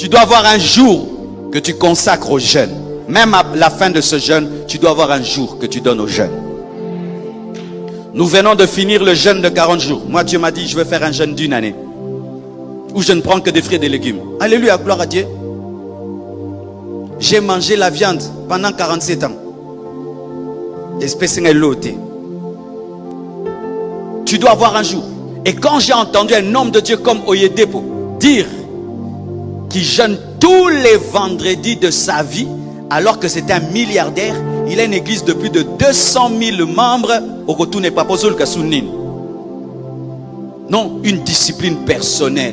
Tu dois avoir un jour que tu consacres aux jeunes. Même à la fin de ce jeûne, tu dois avoir un jour que tu donnes aux jeunes. Nous venons de finir le jeûne de 40 jours. Moi, Dieu m'a dit, je vais faire un jeûne d'1 année. Où je ne prends que des fruits et des légumes. Alléluia, gloire à Dieu. J'ai mangé la viande pendant 47 ans. Tu dois avoir un jour. Et quand j'ai entendu un homme de Dieu comme Oyedepo dire qu'il jeûne tous les vendredis de sa vie, alors que c'est un milliardaire, il a une église de plus de 200 000 membres. Non, une discipline personnelle.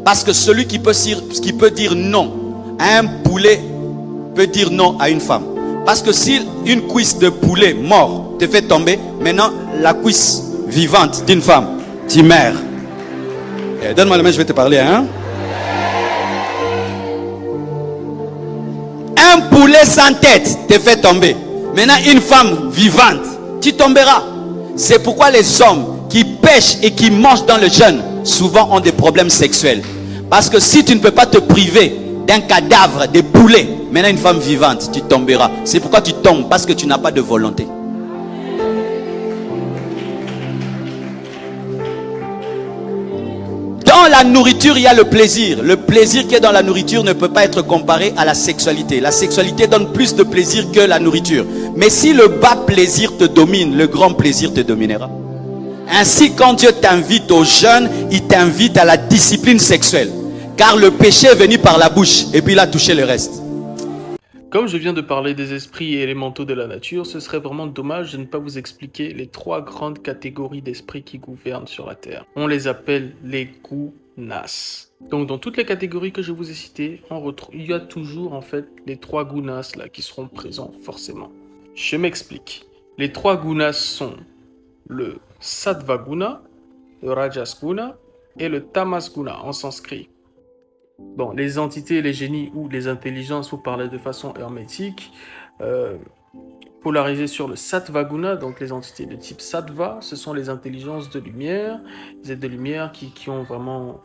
Parce que celui qui peut dire non à un poulet peut dire non à une femme. Parce que si une cuisse de poulet mort te fait tomber, maintenant la cuisse vivante d'une femme, tu meurs. Donne-moi la main, je vais te parler. Hein? Un poulet sans tête te fait tomber. Maintenant une femme vivante, tu tomberas. C'est pourquoi les hommes qui pêchent et qui mangent dans le jeûne souvent ont des problèmes sexuels. Parce que si tu ne peux pas te priver d'un cadavre, de poulet, maintenant une femme vivante, tu tomberas. C'est pourquoi tu tombes, parce que tu n'as pas de volonté. Dans la nourriture, il y a le plaisir. Le plaisir qui est dans la nourriture ne peut pas être comparé à la sexualité. La sexualité donne plus de plaisir que la nourriture. Mais si le bas plaisir te domine, le grand plaisir te dominera. Ainsi, quand Dieu t'invite au jeûne, il t'invite à la discipline sexuelle. Car le péché est venu par la bouche et puis il a touché le reste. Comme je viens de parler des esprits élémentaux de la nature, ce serait vraiment dommage de ne pas vous expliquer les 3 grandes catégories d'esprits qui gouvernent sur la Terre. On les appelle les gunas. Donc dans toutes les catégories que je vous ai citées, il y a toujours en fait les 3 gunas là qui seront présents forcément. Je m'explique. Les 3 gunas sont le sattva guna, le rajas guna et le tamas guna en sanskrit. Bon, les entités, les génies ou les intelligences, vous parlez de façon hermétique, polarisées sur le sattva guna, donc les entités de type sattva, ce sont les intelligences de lumière, les êtres de lumière qui ont vraiment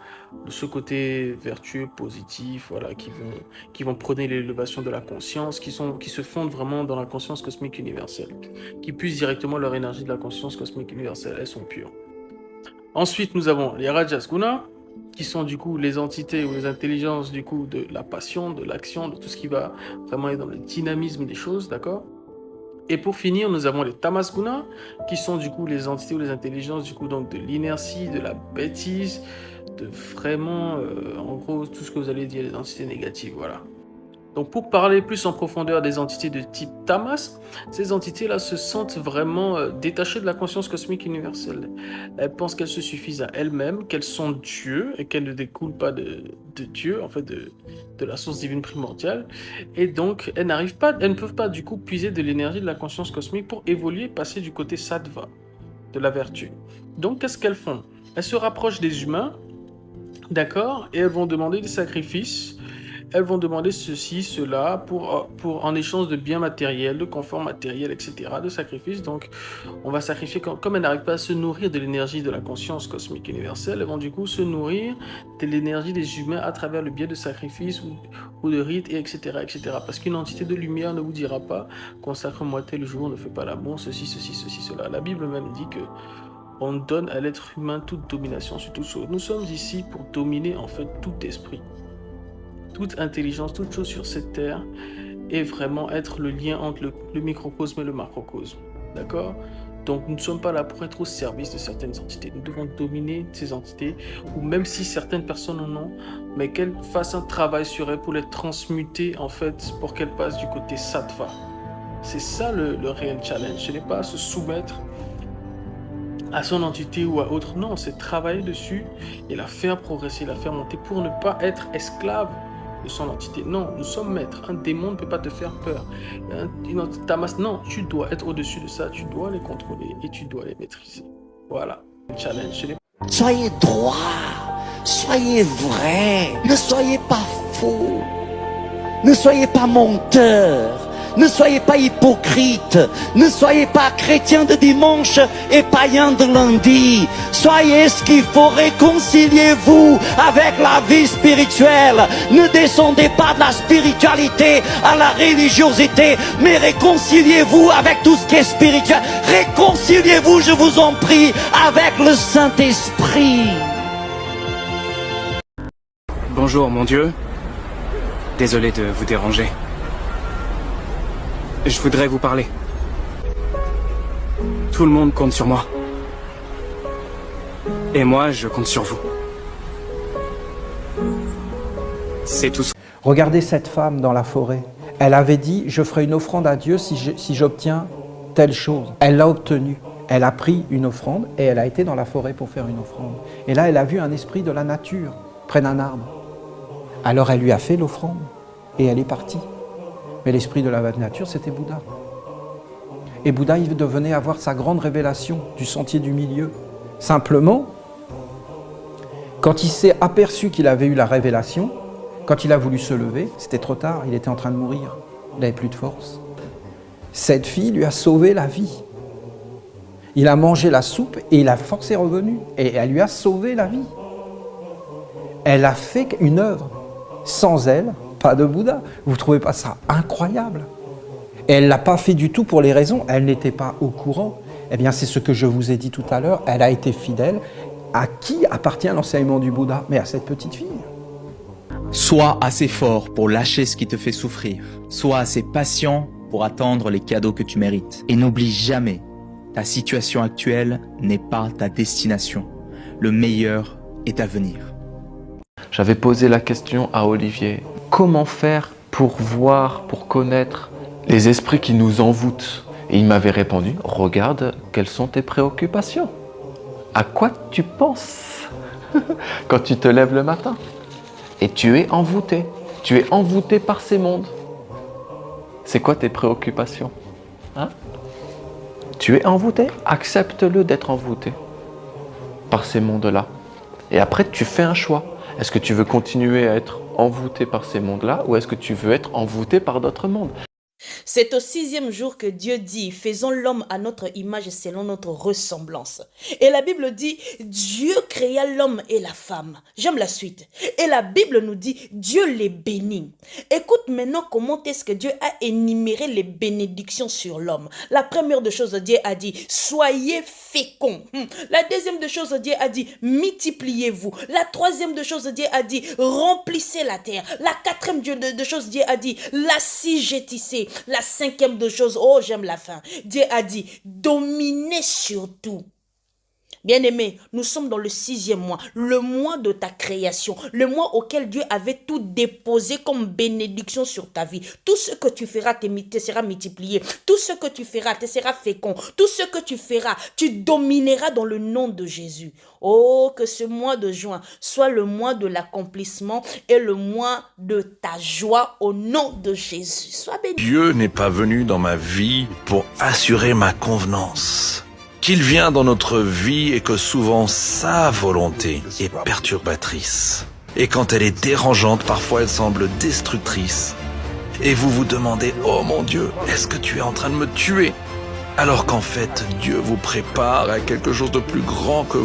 ce côté vertueux, positif, voilà, qui vont prôner l'élévation de la conscience, qui se fondent vraiment dans la conscience cosmique universelle, qui puisent directement leur énergie de la conscience cosmique universelle, elles sont pures. Ensuite, nous avons les rajas guna, qui sont du coup les entités ou les intelligences du coup de la passion, de l'action, de tout ce qui va vraiment être dans le dynamisme des choses, d'accord? Et pour finir, nous avons les tamas guna, qui sont du coup les entités ou les intelligences du coup donc de l'inertie, de la bêtise, de vraiment, en gros, tout ce que vous allez dire, les entités négatives, voilà. Donc pour parler plus en profondeur des entités de type tamas, ces entités-là se sentent vraiment détachées de la conscience cosmique universelle. Elles pensent qu'elles se suffisent à elles-mêmes, qu'elles sont Dieu et qu'elles ne découlent pas de Dieu, en fait de la source divine primordiale. Et donc elles ne peuvent pas du coup puiser de l'énergie de la conscience cosmique pour évoluer, passer du côté sattva, de la vertu. Donc qu'est-ce qu'elles font? Elles se rapprochent des humains, d'accord, et elles vont demander des sacrifices. Elles vont demander ceci, cela, pour en échange de biens matériels, de confort matériel, etc., de sacrifices. Donc, on va sacrifier, comme elles n'arrivent pas à se nourrir de l'énergie de la conscience cosmique universelle, elles vont du coup se nourrir de l'énergie des humains à travers le biais de sacrifices ou de rites, etc., etc. Parce qu'une entité de lumière ne vous dira pas « consacre-moi tel jour, ne fais pas l'amour, ceci, cela ». La Bible même dit que on donne à l'être humain toute domination sur toute chose. Nous sommes ici pour dominer en fait tout esprit, toute intelligence, toute chose sur cette terre, et vraiment être le lien entre le microcosme et le macrocosme. D'accord? Donc nous ne sommes pas là pour être au service de certaines entités. Nous devons dominer ces entités, ou même si certaines personnes en ont, mais qu'elles fassent un travail sur elles pour les transmuter en fait, pour qu'elles passent du côté sattva. C'est ça le réel challenge. Ce n'est pas se soumettre à son entité ou à autre. Non, c'est travailler dessus et la faire progresser, la faire monter pour ne pas être esclave de son entité. Non, nous sommes maîtres. Un démon ne peut pas te faire peur. Une entité tamas, non, tu dois être au-dessus de ça. Tu dois les contrôler et tu dois les maîtriser. Voilà, le challenge. Soyez droit, soyez vrai, ne soyez pas faux, ne soyez pas menteur, Ne soyez pas hypocrites. Ne soyez pas chrétiens de dimanche et païens de lundi. Soyez ce qu'il faut. Réconciliez-vous avec la vie spirituelle. Ne descendez pas de la spiritualité à la religiosité, mais réconciliez-vous avec tout ce qui est spirituel. Réconciliez-vous, je vous en prie, avec le Saint-Esprit. Bonjour, mon Dieu. Désolé de vous déranger. Je voudrais vous parler. Tout le monde compte sur moi. Et moi, je compte sur vous. C'est tout. Regardez cette femme dans la forêt. Elle avait dit, je ferai une offrande à Dieu si j'obtiens telle chose. Elle l'a obtenue. Elle a pris une offrande et elle a été dans la forêt pour faire une offrande. Et là, elle a vu un esprit de la nature près d'un arbre. Alors elle lui a fait l'offrande et elle est partie. Mais l'esprit de la nature, c'était Bouddha. Et Bouddha, il devenait avoir sa grande révélation du sentier du milieu. Simplement, quand il s'est aperçu qu'il avait eu la révélation, quand il a voulu se lever, c'était trop tard, il était en train de mourir. Il n'avait plus de force. Cette fille lui a sauvé la vie. Il a mangé la soupe et la force est revenue. Et elle lui a sauvé la vie. Elle a fait une œuvre. Sans elle, pas de Bouddha. Vous ne trouvez pas ça incroyable? Et elle ne l'a pas fait du tout pour les raisons. Elle n'était pas au courant. Eh bien, c'est ce que je vous ai dit tout à l'heure. Elle a été fidèle. À qui appartient l'enseignement du Bouddha? Mais à cette petite fille. Sois assez fort pour lâcher ce qui te fait souffrir. Sois assez patient pour attendre les cadeaux que tu mérites. Et n'oublie jamais, ta situation actuelle n'est pas ta destination. Le meilleur est à venir. J'avais posé la question à Olivier. Comment faire pour voir, pour connaître les esprits qui nous envoûtent? Et il m'avait répondu, regarde quelles sont tes préoccupations. À quoi tu penses quand tu te lèves le matin? Et tu es envoûté. Tu es envoûté par ces mondes. C'est quoi tes préoccupations? Tu es envoûté? Accepte-le d'être envoûté par ces mondes-là. Et après, tu fais un choix. Est-ce que tu veux continuer à être envoûté par ces mondes-là ou est-ce que tu veux être envoûté par d'autres mondes? C'est au 6e jour que Dieu dit, faisons l'homme à notre image selon notre ressemblance. Et la Bible dit, Dieu créa l'homme et la femme. J'aime la suite. Et la Bible nous dit, Dieu les bénit. Écoute maintenant comment est-ce que Dieu a énuméré les bénédictions sur l'homme. La première de choses, Dieu a dit, soyez féconds. La deuxième de choses, Dieu a dit, multipliez-vous. La troisième de choses, Dieu a dit, remplissez la terre. La quatrième de choses, Dieu a dit, l'assujettissez. La cinquième de choses, oh j'aime la fin, Dieu a dit, dominez sur tout. Bien-aimé, nous sommes dans le 6e mois, le mois de ta création, le mois auquel Dieu avait tout déposé comme bénédiction sur ta vie. Tout ce que tu feras te sera multiplié, tout ce que tu feras te sera fécond, tout ce que tu feras, tu domineras dans le nom de Jésus. Oh, que ce mois de juin soit le mois de l'accomplissement et le mois de ta joie au nom de Jésus. Sois béni. Dieu n'est pas venu dans ma vie pour assurer ma convenance. Qu'il vient dans notre vie et que souvent sa volonté est perturbatrice. Et quand elle est dérangeante, parfois elle semble destructrice. Et vous vous demandez, oh mon Dieu, est-ce que tu es en train de me tuer? Alors qu'en fait, Dieu vous prépare à quelque chose de plus grand que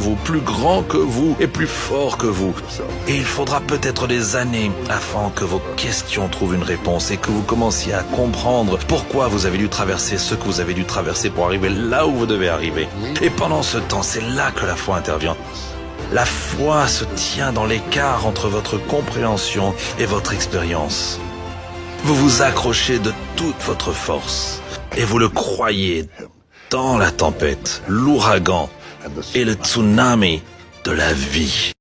vous et plus fort que vous. Et il faudra peut-être des années afin que vos questions trouvent une réponse et que vous commenciez à comprendre pourquoi vous avez dû traverser ce que vous avez dû traverser pour arriver là où vous devez arriver. Et pendant ce temps, c'est là que la foi intervient. La foi se tient dans l'écart entre votre compréhension et votre expérience. Vous vous accrochez de toute votre force. Et vous le croyez dans la tempête, l'ouragan et le tsunami de la vie.